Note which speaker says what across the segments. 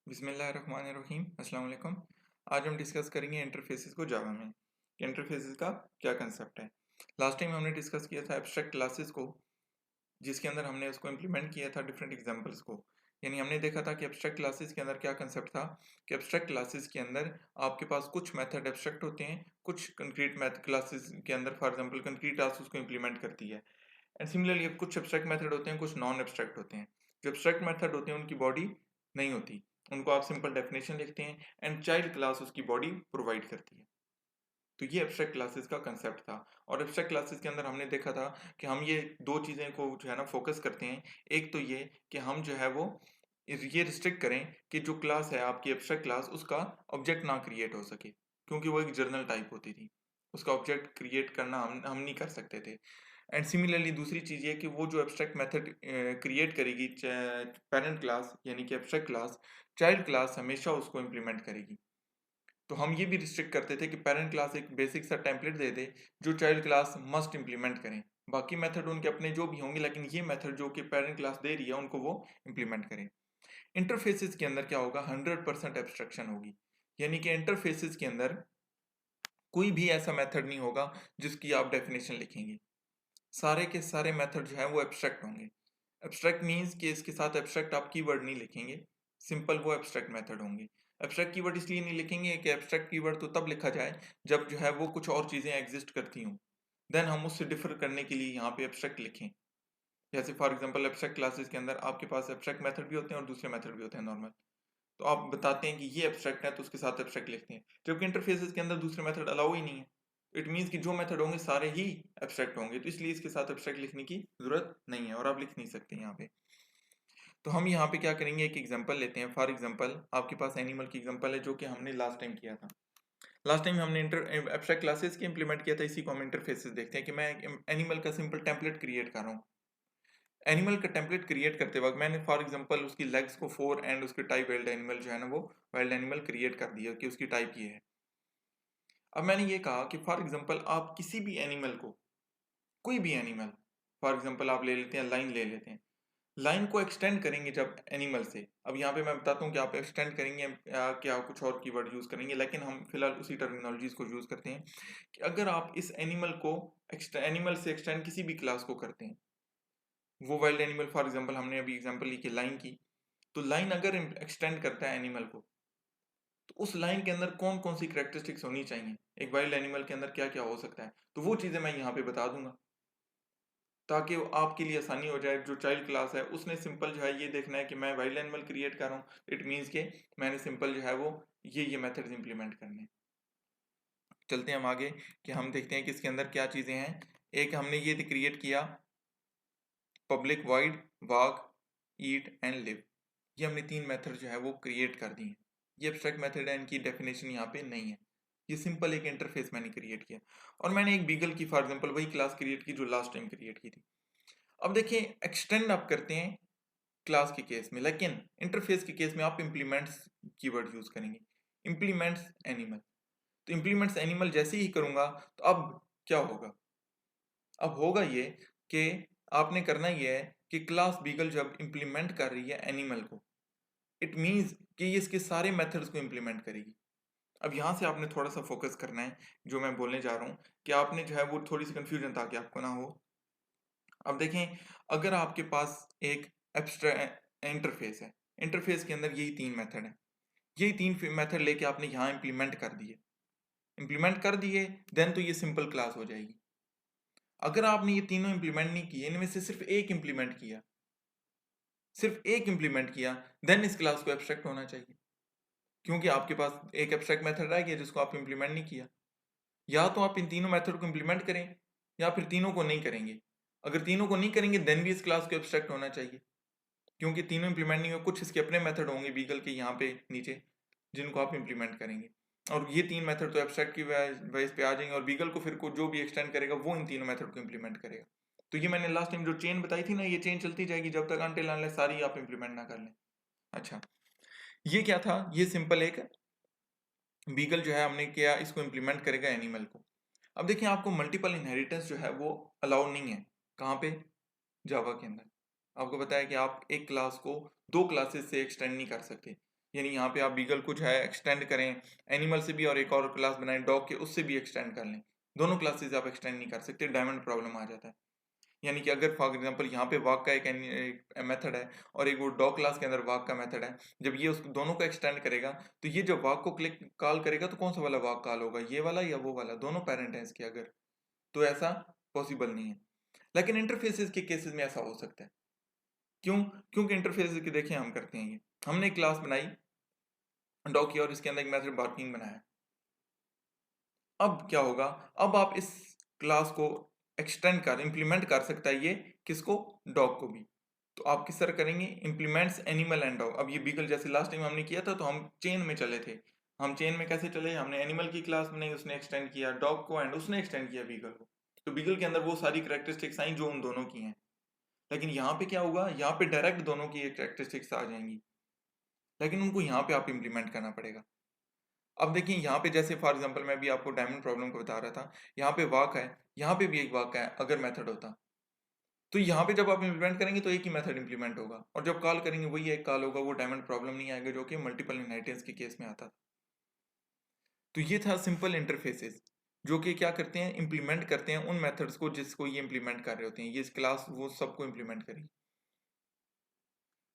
Speaker 1: बिस्मिल्लाहिर्रहमानिर्रहीम अस्सलाम वालेकुम। आज हम डिस्कस करेंगे इंटरफेसेस को जावा में कि इंटरफेसेस का क्या कंसेप्ट है। लास्ट टाइम हमने डिस्कस किया था एब्स्ट्रैक्ट क्लासेस को, जिसके अंदर हमने उसको इम्प्लीमेंट किया था डिफरेंट एग्जांपल्स को। यानी हमने देखा था कि एब्स्ट्रैक्ट क्लासेस के अंदर क्या कंसेप्ट था कि एब्स्ट्रैक्ट क्लासेस के अंदर आपके पास कुछ मेथड एब्स्ट्रैक्ट होते हैं, कुछ कंक्रीट मैथ क्लासेस के अंदर फॉर एग्जांपल कंक्रीट क्लास उसको इम्प्लीमेंट करती है। एंड सिमिलरली कुछ एब्स्ट्रैक्ट मेथड होते हैं, कुछ नॉन एब्स्ट्रैक्ट होते हैं। जो एब्स्ट्रैक्ट मेथड होते हैं उनकी बॉडी नहीं होती, उनको आप सिंपल डेफिनेशन लिखते हैं एंड चाइल्ड क्लास उसकी बॉडी प्रोवाइड करती है। तो ये एब्स्ट्रैक्ट क्लासेस का कंसेप्ट था। और एब्स्ट्रैक्ट क्लासेस के अंदर हमने देखा था कि हम ये दो चीज़ें को जो है ना फोकस करते हैं। एक तो ये कि हम जो है वो ये रिस्ट्रिक्ट करें कि जो क्लास है आपकी एब्स्ट्रैक्ट क्लास, उसका ऑब्जेक्ट ना क्रिएट हो सके, क्योंकि वो एक जर्नल टाइप होती थी। उसका ऑब्जेक्ट क्रिएट करना हम नहीं कर सकते थे। एंड सिमिलरली दूसरी चीज़ ये कि वो जो एब्स्ट्रैक्ट मेथड क्रिएट करेगी पेरेंट क्लास यानी कि एब्स्ट्रैक्ट क्लास, चाइल्ड क्लास हमेशा उसको इम्प्लीमेंट करेगी। तो हम ये भी रिस्ट्रिक्ट करते थे कि पेरेंट क्लास एक बेसिक सा टेम्पलेट दे दे जो चाइल्ड क्लास मस्ट इम्प्लीमेंट करें। बाकी मेथड उनके अपने जो भी होंगे, लेकिन ये मेथड जो कि पेरेंट क्लास दे रही है उनको वो इम्प्लीमेंट करें। इंटरफेसेस के अंदर क्या होगा, 100% एब्स्ट्रक्शन होगी। यानी कि इंटरफेसेस के अंदर कोई भी ऐसा मेथड नहीं होगा जिसकी आप डेफिनेशन लिखेंगे। सारे के सारे मेथड जो है वो एब्स्ट्रैक्ट होंगे। एब्स्ट्रैक्ट मीन्स कि इसके साथ एब्स्ट्रैक्ट आप कीवर्ड नहीं लिखेंगे, सिंपल वो एब्स्ट्रैक्ट मेथड होंगे। एब्स्ट्रैक्ट कीवर्ड इसलिए नहीं लिखेंगे कि एब्स्ट्रैक्ट कीवर्ड तो तब लिखा जाए जब जो है वो कुछ और चीज़ें एग्जिस्ट करती हों, देन हम उससे डिफर करने के लिए यहाँ पे एब्स्ट्रैक्ट लिखें। जैसे फॉर एग्जांपल एब्स्ट्रैक्ट क्लासेस के अंदर आपके पास एब्स्ट्रैक्ट मेथड भी होते हैं और दूसरे मेथड भी होते हैं नॉर्मल। तो आप बताते हैं कि ये एब्स्ट्रैक्ट है तो उसके साथ एब्स्ट्रैक्ट लिखते हैं, जबकि इंटरफेसेस के अंदर दूसरे मेथड अलाउ ही नहीं है। इट मीन्स कि जो मेथड होंगे सारे ही एब्स्ट्रैक्ट होंगे, तो इसलिए इसके साथ एब्स्ट्रैक्ट लिखने की जरूरत नहीं है और आप लिख नहीं सकते यहाँ पे। तो हम यहाँ पे क्या करेंगे, एक एग्जांपल लेते हैं। फॉर एग्जांपल आपके पास एनिमल की एग्जांपल है जो कि हमने लास्ट टाइम किया था। लास्ट टाइम हमने एब्स्ट्रैक्ट क्लासेस की इंप्लीमेंट किया था, इसी को हम इंटरफेसेस देखते हैं कि मैं एनिमल का सिंपल टेम्पलेट क्रिएट कर रहा हूँ। एनिमल का टेम्पलेट क्रिएट करते वक्त मैंने फॉर एग्जांपल उसकी लेग्स को 4 एंड उसके टाइप वाइल्ड एनिमल जो है ना वो वाइल्ड एनिमल क्रिएट कर दिया कि उसकी टाइप ये है। अब मैंने ये कहा कि फॉर एग्जांपल आप किसी भी एनिमल को, कोई भी एनिमल, फॉर एग्जांपल आप ले लेते हैं लाइन, ले लेते हैं लाइन को एक्सटेंड करेंगे जब एनिमल से। अब यहाँ पे मैं बताता हूँ कि आप एक्सटेंड करेंगे क्या कुछ और कीवर्ड यूज करेंगे, लेकिन हम फिलहाल उसी टर्मिनोलॉजीज को यूज करते हैं कि अगर आप इस एनिमल को एनिमल से एक्सटेंड किसी भी क्लास को करते हैं, वो वाइल्ड एनिमल फॉर एग्जांपल हमने अभी एग्जांपल ली कि लाइन की, तो लाइन अगर एक्सटेंड करता है एनिमल को, तो उस लाइन के अंदर कौन कौन सी करेक्टरिस्टिक्स होनी चाहिए, एक वाइल्ड एनिमल के अंदर क्या क्या हो सकता है, तो वो चीज़ें मैं यहाँ पे बता दूंगा ताकि वो आपके लिए आसानी हो जाए। जो चाइल्ड क्लास है उसने सिंपल जो है ये देखना है कि मैं वाइल्ड एनिमल क्रिएट कर रहा हूँ, इट मीन्स के मैंने सिंपल जो है वो ये मेथड्स इंप्लीमेंट करने हैं। चलते हैं हम आगे कि हम देखते हैं कि इसके अंदर क्या चीज़ें हैं। एक हमने ये क्रिएट किया public wide walk eat and live, ये हमने 3 मेथड जो है वो क्रिएट कर दी हैं। ये एब्स्ट्रैक्ट मेथड है, इनकी डेफिनेशन यहाँ पे नहीं है। ये सिंपल एक इंटरफेस मैंने क्रिएट किया और मैंने एक बीगल की फॉर एग्जांपल वही क्लास क्रिएट की जो लास्ट टाइम क्रिएट की थी। अब देखिए एक्सटेंड आप करते हैं क्लास के केस में, लेकिन इंटरफेस के केस में आप इम्प्लीमेंट्स कीवर्ड यूज करेंगे, इम्प्लीमेंट्स एनिमल। तो इम्प्लीमेंट्स एनिमल जैसे ही करूंगा तो अब क्या होगा, अब होगा ये कि आपने करना ये है कि क्लास बीगल जब इंप्लीमेंट कर रही है एनिमल को, इट मीन्स कि ये इसके सारे मेथड्स को इंप्लीमेंट करेगी। अब यहाँ से आपने थोड़ा सा फोकस करना है जो मैं बोलने जा रहा हूँ, कि आपने जो है वो थोड़ी सी कंफ्यूजन ताकि आपको ना हो। अब देखें, अगर आपके पास एक एब्स्ट्रैक्ट इंटरफेस है, इंटरफेस के अंदर यही 3 मेथड है, यही 3 मेथड लेके आपने यहाँ इंप्लीमेंट कर दिए, देन तो ये सिंपल क्लास हो जाएगी। अगर आपने ये तीनों इंप्लीमेंट नहीं किए, इनमें से सिर्फ एक इंप्लीमेंट किया, सिर्फ एक इंप्लीमेंट किया, देन इस क्लास को एब्स्ट्रैक्ट होना चाहिए, क्योंकि आपके पास एक एब्स्ट्रैक्ट मेथड रह गया जिसको आप इंप्लीमेंट नहीं किया। या तो आप इन तीनों मेथड को इंप्लीमेंट करें या फिर तीनों को नहीं करेंगे। अगर तीनों को नहीं करेंगे देन भी इस क्लास को एब्स्ट्रैक्ट होना चाहिए, क्योंकि तीनों इंप्लीमेंट नहीं हो, कुछ इसके अपने मेथड होंगे बीगल के यहाँ पे नीचे जिनको आप इंप्लीमेंट करेंगे, और ये 3 मेथड तो एब्स्ट्रैक्ट की बेस पे आ जाएंगे और बीगल को फिर को जो भी एक्सटेंड करेगा वो इन तीनों मेथड को इंप्लीमेंट करेगा। तो ये मैंने लास्ट टाइम जो चेन बताई थी ना, ये चेन चलती जाएगी जब तक अनटिल अनलेस सारी आप इंप्लीमेंट ना कर लें। अच्छा, ये क्या था, ये सिंपल एक बीगल जो है हमने किया, इसको इंप्लीमेंट करेगा एनिमल को। अब देखिए आपको मल्टीपल इनहेरिटेंस जो है वो अलाउ नहीं है, कहाँ पे, जावा के अंदर। आपको पता है कि आप एक क्लास को 2 क्लासेस से एक्सटेंड नहीं कर सकते। यानी यहाँ पे आप बीगल को जो है एक्सटेंड करें एनिमल से भी और एक और क्लास बनाएं डॉग के, उससे भी एक्सटेंड कर लें। दोनों क्लासेस आप एक्सटेंड नहीं कर सकते, डायमंड प्रॉब्लम आ जाता है। यानी कि अगर फॉर एग्जांपल यहाँ पे वाक का एक मेथड है और एक वो डॉग क्लास के अंदर वाक का मेथड है, जब ये उस दोनों को एक्सटेंड करेगा तो ये जब वाक को क्लिक कॉल करेगा तो कौन सा वाला वाक कॉल होगा, ये वाला या वो वाला, दोनों पेरेंट हैं इसके अगर, तो ऐसा पॉसिबल नहीं है। लेकिन इंटरफेसेस के केसेस में ऐसा हो सकता है। क्यों? क्योंकि इंटरफेसेस की देखें हम करते हैं, ये हमने एक क्लास बनाई डॉग की और इसके अंदर एक मेथड बार्किंग बनाया। अब क्या होगा, अब आप इस क्लास को एक्सटेंड कर इंप्लीमेंट कर सकता है ये किसको, डॉग को भी। तो आप किस तरह करेंगे, इंप्लीमेंट्स एनिमल एंड डॉग। अब ये बीगल जैसे लास्ट टाइम हमने किया था तो हम चेन में चले थे। हम चेन में कैसे चले, हमने एनिमल की क्लास बनाई, उसने एक्सटेंड किया डॉग को एंड उसने एक्सटेंड किया बीगल को। तो बीगल के अंदर वो सारी करेक्टरिस्टिक्स आई जो उन दोनों की हैं। लेकिन यहाँ पे क्या होगा, यहाँ पे डायरेक्ट दोनों की करेक्टरिस्टिक्स आ जाएंगी, लेकिन उनको यहाँ पे आप इंप्लीमेंट करना पड़ेगा। अब देखिए यहाँ पे जैसे फॉर एग्जांपल मैं भी आपको डायमंड प्रॉब्लम को बता रहा था, यहाँ पे वाक है, यहाँ पे भी एक वाक है अगर मेथड होता, तो यहाँ पे जब आप इंप्लीमेंट करेंगे तो एक ही मेथड इंप्लीमेंट होगा और जब कॉल करेंगे वही एक कॉल होगा, वो डायमंड प्रॉब्लम नहीं आएगा जो कि मल्टीपल इनहेरिटेंस के केस में आता था। तो ये था सिंपल इंटरफेसेस जो कि क्या करते हैं, इंप्लीमेंट करते हैं उन मेथड्स को जिसको ये इंप्लीमेंट कर रहे होते हैं। ये इस क्लास वो सबको इंप्लीमेंट करेगी।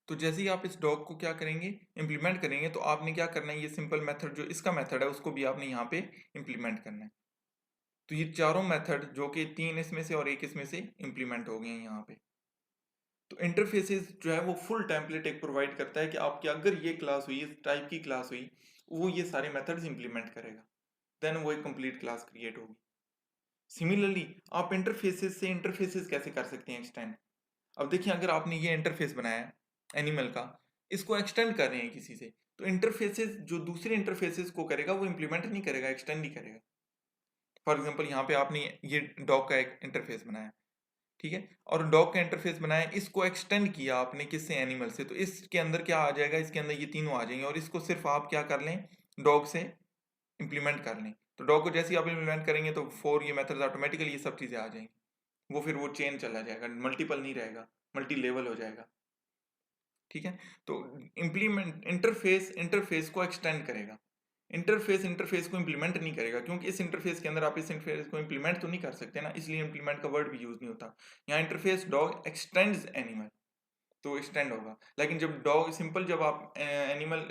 Speaker 1: तो जैसे ही आप इस डॉग को क्या करेंगे, इंप्लीमेंट करेंगे, तो आपने क्या करना है, ये सिंपल मेथड जो इसका मेथड है उसको भी आपने यहाँ पे इंप्लीमेंट करना है। तो ये चारों मेथड जो कि 3 इसमें से और 1 इसमें से इंप्लीमेंट हो गए हैं यहाँ पे। तो इंटरफेसेस जो है वो फुल टेम्पलेट एक प्रोवाइड करता है कि आपकी अगर ये क्लास हुई, इस टाइप की क्लास हुई, वो ये सारे मेथड्स इंप्लीमेंट करेगा, देन वो एक कंप्लीट क्लास क्रिएट होगी। सिमिलरली आप इंटरफेसेस से इंटरफेसेस कैसे कर सकते हैं एक्सटेंड। अब देखिए अगर आपने ये इंटरफेस बनाया है एनिमल का, इसको एक्सटेंड कर रहे हैं किसी से, तो इंटरफेसेस जो दूसरे इंटरफेसेस को करेगा वो इंप्लीमेंट नहीं करेगा, एक्सटेंड ही करेगा। फॉर एग्जांपल यहाँ पे आपने ये डॉग का एक इंटरफेस बनाया, ठीक है, और डॉग का इंटरफेस बनाया, इसको एक्सटेंड किया आपने किससे, एनिमल से, तो इसके अंदर क्या आ जाएगा, इसके अंदर ये तीनों आ जाएंगे और इसको सिर्फ आप क्या कर लें, डॉग से इंप्लीमेंट कर लें। तो डॉग को जैसे ही आप इंप्लीमेंट करेंगे तो फॉर ये मेथड ऑटोमेटिकली ये सब चीज़ें आ जाएंगी। वो फिर वो चेन चला जाएगा, मल्टीपल नहीं रहेगा, मल्टी लेवल हो जाएगा। ठीक है, तो इंप्लीमेंट इंटरफेस इंटरफेस को एक्सटेंड करेगा, इंटरफेस इंटरफेस को इंप्लीमेंट नहीं करेगा, क्योंकि इस इंटरफेस के अंदर आप इस इंटरफेस को इंप्लीमेंट तो नहीं कर सकते ना, इसलिए इंप्लीमेंट का वर्ड भी यूज नहीं होता। यहाँ इंटरफेस डॉग एक्सटेंड्स एनिमल, तो एक्सटेंड होगा। लेकिन जब डॉग सिंपल जब आप एनिमल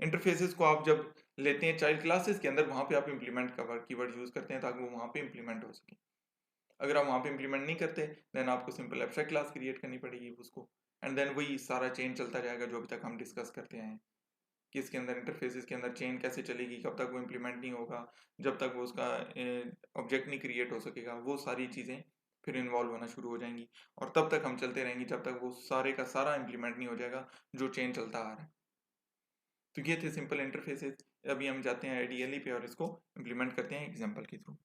Speaker 1: इंटरफेसेस को आप जब लेते हैं चाइल्ड क्लासेस के अंदर, वहां पे आप इंप्लीमेंट का कीवर्ड यूज करते हैं ताकि वो वहां पे इंप्लीमेंट हो सके। अगर आप वहां पे इंप्लीमेंट नहीं करते, देन आपको सिंपल एब्स्ट्रैक्ट क्लास क्रिएट करनी पड़ेगी उसको, एंड देन वही सारा चेन चलता जाएगा जो अभी तक हम डिस्कस करते आए हैं कि इसके अंदर इंटरफेसेस के अंदर चेन कैसे चलेगी, कब तक वो इंप्लीमेंट नहीं होगा, जब तक वो उसका ऑब्जेक्ट नहीं क्रिएट हो सकेगा, वो सारी चीज़ें फिर इन्वॉल्व होना शुरू हो जाएंगी और तब तक हम चलते रहेंगे जब तक वो सारे का सारा इंप्लीमेंट नहीं हो जाएगा जो चेन चलता आ रहा है। तो ये थे सिंपल इंटरफेसेस। अभी हम जाते हैं आईडीएलई पे और इसको इंप्लीमेंट करते हैं एग्जाम्पल के थ्रू।